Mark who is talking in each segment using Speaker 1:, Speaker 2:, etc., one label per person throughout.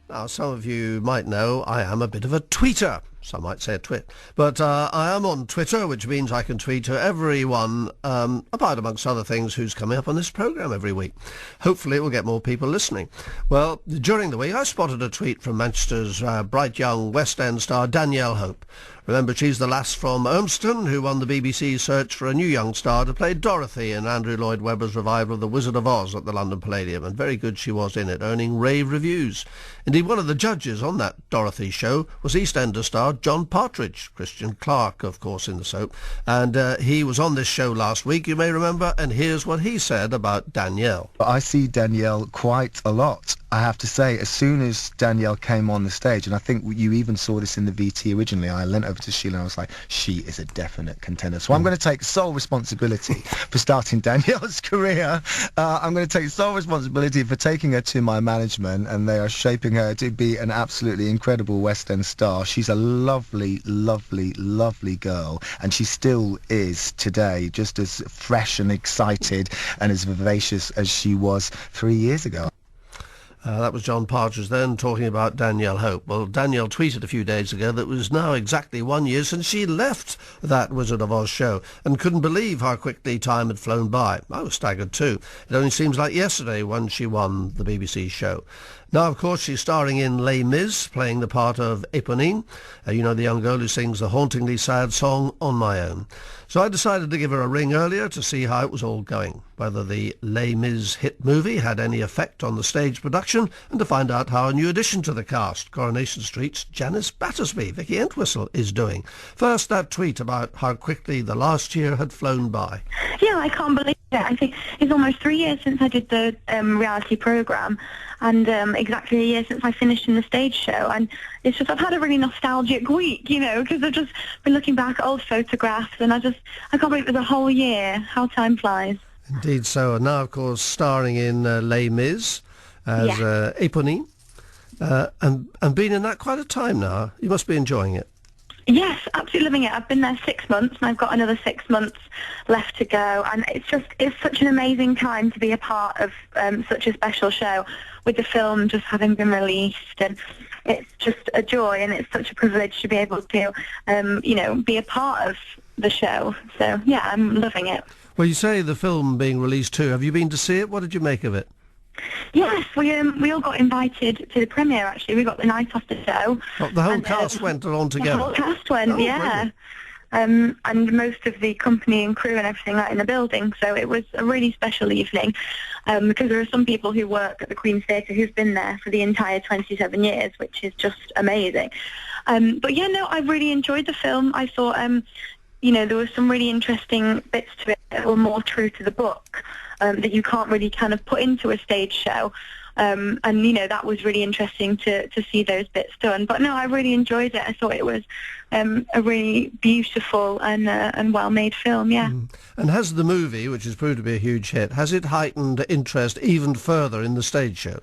Speaker 1: Now, some of you might know I am a bit of a tweeter. Some might say a twit. But I am on Twitter, which means I can tweet to everyone, about, amongst other things, who's coming up on this programme every week. Hopefully it will get more people listening. Well, during the week I spotted a tweet from Manchester's bright young West End star Danielle Hope. Remember, she's the lass from Urmston who won the BBC's search for a new young star to play Dorothy in Andrew Lloyd Webber's revival of The Wizard of Oz at the London Palladium, and very good she was in it, earning rave reviews. Indeed, one of the judges on that Dorothy show was EastEnders star John Partridge, Christian Clark, of course, in the soap, and he was on this show last week, you may remember, and here's what he said about Danielle.
Speaker 2: I see Danielle quite a lot, I have to say. As soon as Danielle came on the stage, and I think you even saw this in the VT originally, I leant over to Sheila and I was like, she is a definite contender. So I'm going to take sole responsibility for starting Danielle's career. I'm going to take sole responsibility for taking her to my management, and they are shaping her to be an absolutely incredible West End star. She's a lovely, lovely, lovely girl, and she still is today, just as fresh and excited and as vivacious as she was 3 years ago.
Speaker 1: That was John Partridge then talking about Danielle Hope. Well, Danielle tweeted a few days ago that it was now exactly 1 year since she left that Wizard of Oz show and couldn't believe how quickly time had flown by. I was staggered too. It only seems like yesterday when she won the BBC show. Now, of course, she's starring in Les Mis, playing the part of Eponine, you know, the young girl who sings the hauntingly sad song On My Own. So I decided to give her a ring earlier to see how it was all going, whether the Les Mis hit movie had any effect on the stage production, and to find out how a new addition to the cast, Coronation Street's Janice Battersby, Vicky Entwistle, is doing. First, that tweet about how quickly the last year had flown by.
Speaker 3: Yeah, I can't believe it. I think it's almost 3 years since I did the reality programme, and exactly a year since I finished in the stage show. And it's just, I've had a really nostalgic week, you know, because I've just been looking back at old photographs, and I can't believe it was a whole year. How time flies.
Speaker 1: Indeed so. And now, of course, starring in Les Mis as Eponine, and been in that quite a time now. You must be enjoying it.
Speaker 3: Yes, absolutely loving it. I've been there 6 months, and I've got another 6 months left to go. And it's such an amazing time to be a part of such a special show, with the film just having been released. And it's just a joy, and it's such a privilege to be able to, be a part of the show. So, yeah, I'm loving it.
Speaker 1: Well, you say the film being released too. Have you been to see it? What did you make of it?
Speaker 3: Yes, we all got invited to the premiere, actually. We got the night off the show.
Speaker 1: Oh, the whole cast went along together?
Speaker 3: The whole cast went, yeah. And most of the company and crew and everything in the building. So it was a really special evening, because there are some people who work at the Queen's Theatre who've been there for the entire 27 years, which is just amazing. But yeah, no, I really enjoyed the film. I thought, there were some really interesting bits to it that were more true to the book, that you can't really kind of put into a stage show. And, that was really interesting to see those bits done. But no, I really enjoyed it. I thought it was a really beautiful and well-made film, yeah.
Speaker 1: And has the movie, which has proved to be a huge hit, has it heightened interest even further in the stage show?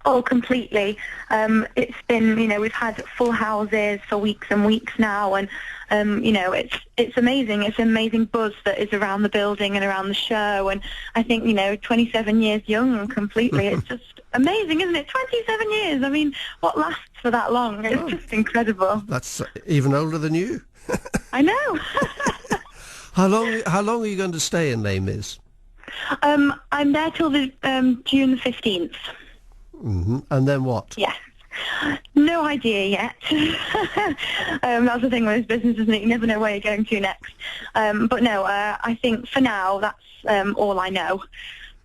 Speaker 3: Oh, completely. It's been, we've had full houses for weeks and weeks now, and it's amazing. It's an amazing buzz that is around the building and around the show, and I think, 27 years young completely. It's just amazing, isn't it? 27 years. I mean, what lasts for that long? It's just incredible.
Speaker 1: That's even older than you.
Speaker 3: I know.
Speaker 1: How long are you going to stay in Les Mis?
Speaker 3: I'm there till the June the 15th.
Speaker 1: Mm-hmm. And then what?
Speaker 3: Yes. No idea yet. That's the thing with this business, isn't it? You never know where you're going to next. But no, I think for now that's all I know.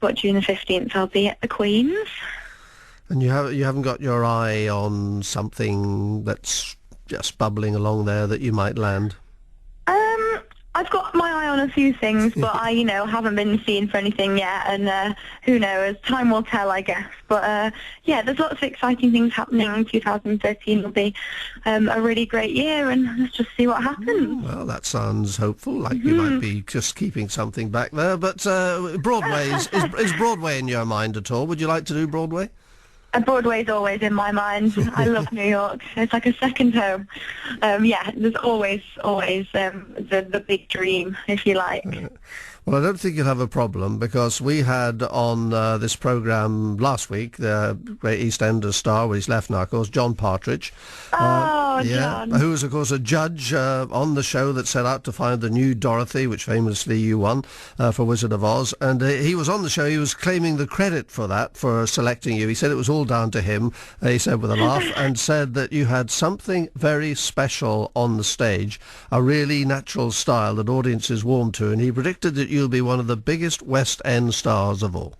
Speaker 3: But June the 15th I'll be at the Queen's.
Speaker 1: And you haven't got your eye on something that's just bubbling along there that you might land?
Speaker 3: I've got my eye on a few things, but I, haven't been seen for anything yet, and who knows, time will tell, I guess. But, there's lots of exciting things happening. 2013 will be a really great year, and let's just see what happens.
Speaker 1: Well, that sounds hopeful, like you might be just keeping something back there. But Broadway, is Broadway in your mind at all? Would you like to do Broadway?
Speaker 3: Broadway's always in my mind. I love New York. It's like a second home. Yeah, there's always the big dream, if you like.
Speaker 1: Well, I don't think you'll have a problem, because we had on this programme last week the great East Ender star, where he's left now, of course, John Partridge.
Speaker 3: John.
Speaker 1: Who was, of course, a judge on the show that set out to find the new Dorothy, which famously you won for Wizard of Oz. And he was on the show. He was claiming the credit for that, for selecting you. He said it was all down to him, he said with a laugh, and said that you had something very special on the stage, a really natural style that audiences warmed to, and he predicted that you'll be one of the biggest West End stars of all.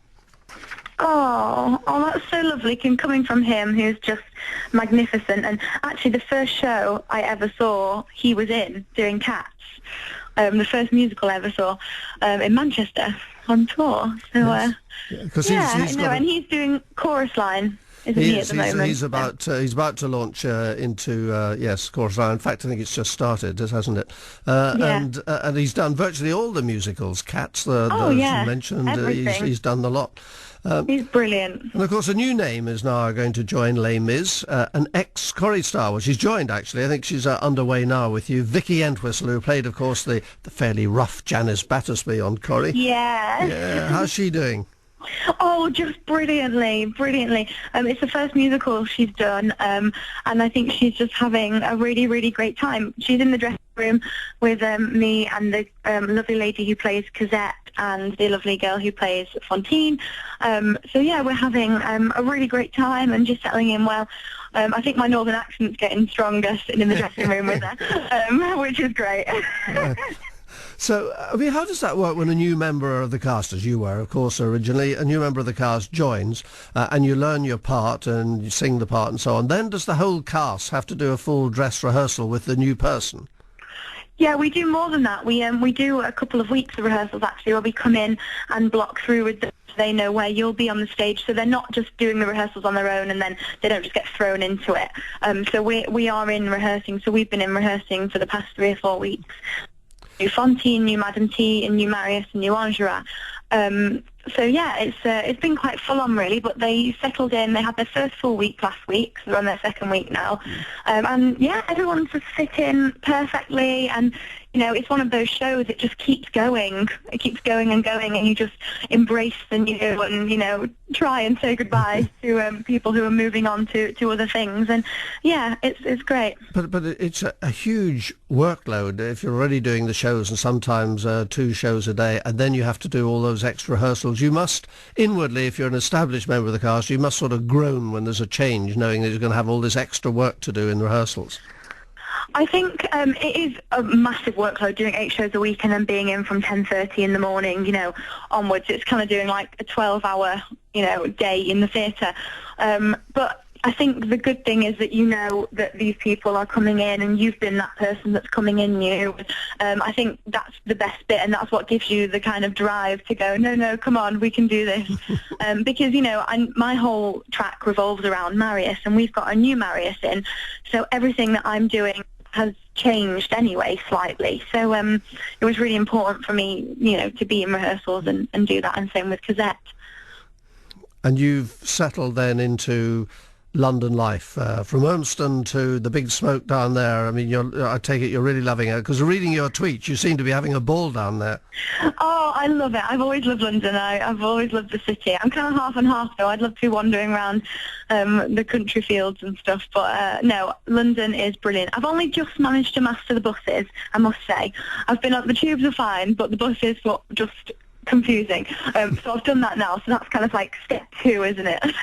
Speaker 3: Oh, that's so lovely. Coming from him, who's just magnificent. And actually, the first show I ever saw, he was in, doing Cats. The first musical I ever saw in Manchester on tour. So,
Speaker 1: Because
Speaker 3: and he's doing Chorus Line. Isn't he at the moment?
Speaker 1: He's about to launch into Chorus Line. In fact, I think it's just started, hasn't it? And he's done virtually all the musicals. Cats, as you mentioned, he's done the lot.
Speaker 3: He's brilliant.
Speaker 1: And of course, a new name is now going to join Les Mis, an ex-Corrie star. Well, she's joined, actually. I think she's underway now with you. Vicky Entwistle, who played, of course, the fairly rough Janice Battersby on Corrie.
Speaker 3: Yeah.
Speaker 1: How's she doing?
Speaker 3: Oh, just brilliantly. It's the first musical she's done, and I think she's just having a really, really great time. She's in the dressing room with me and the lovely lady who plays Cosette and the lovely girl who plays Fantine. So yeah, we're having a really great time and just settling in well. I think my northern accent's getting stronger sitting in the dressing room with her, which is great.
Speaker 1: So, I mean, how does that work when a new member of the cast, as you were, of course, originally, a new member of the cast joins, and you learn your part and you sing the part and so on? Then does the whole cast have to do a full dress rehearsal with the new person?
Speaker 3: Yeah, we do more than that. We do a couple of weeks of rehearsals, actually, where we come in and block through with them. So they know where you'll be on the stage, so they're not just doing the rehearsals on their own and then they don't just get thrown into it. So we are in rehearsing. So we've been in rehearsing for the past 3 or 4 weeks. New Fantine, new Madame T, and new Marius, and new Enjolras. So yeah, it's been quite full on really, but they settled in. They had their first full week last week, so they're on their second week now. And yeah, everyone's just fit in perfectly, and you know, it's one of those shows that just keeps going. It keeps going and going, and you just embrace the new and, you know, try and say goodbye to people who are moving on to other things. And yeah, it's great.
Speaker 1: But it's a huge workload if you're already doing the shows, and sometimes 2 shows a day, and then you have to do all those extra rehearsals. You must, inwardly, if you're an established member of the cast, you must sort of groan when there's a change, knowing that you're going to have all this extra work to do in rehearsals.
Speaker 3: I think it is a massive workload doing 8 shows a week and then being in from 10:30 in the morning, you know, onwards. It's kind of doing like a 12-hour, you know, day in the theatre. But I think the good thing is that you know that these people are coming in and you've been that person that's coming in new. I think that's the best bit, and that's what gives you the kind of drive to go, no, come on, we can do this. Because, you know, my whole track revolves around Marius, and we've got a new Marius in, so everything that I'm doing has changed anyway slightly. So it was really important for me, you know, to be in rehearsals and do that, and same with Cosette.
Speaker 1: And you've settled then into London life, from Urmston to the Big Smoke down there. I mean, I take it you're really loving it, because reading your tweets, you seem to be having a ball down there.
Speaker 3: Oh, I love it. I've always loved London. I've always loved the city. I'm kind of half and half, though. I'd love to be wandering around the country fields and stuff, but no, London is brilliant. I've only just managed to master the buses, I must say. The tubes are fine, but the buses were just confusing. So I've done that now, so that's kind of like step 2, isn't it?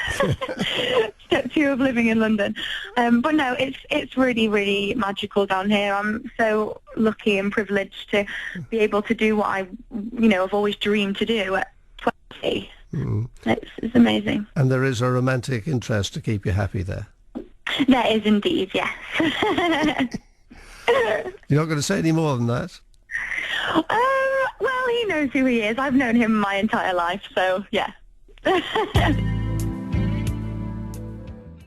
Speaker 3: Step 2 of living in London. But no, it's really, really magical down here. I'm so lucky and privileged to be able to do what I, you know, I've always dreamed to do at 20. It's amazing.
Speaker 1: And there is a romantic interest to keep you happy there?
Speaker 3: There is indeed, yes.
Speaker 1: You're not going to say any more than that?
Speaker 3: Well, he knows who he is. I've known him my entire life, so yeah.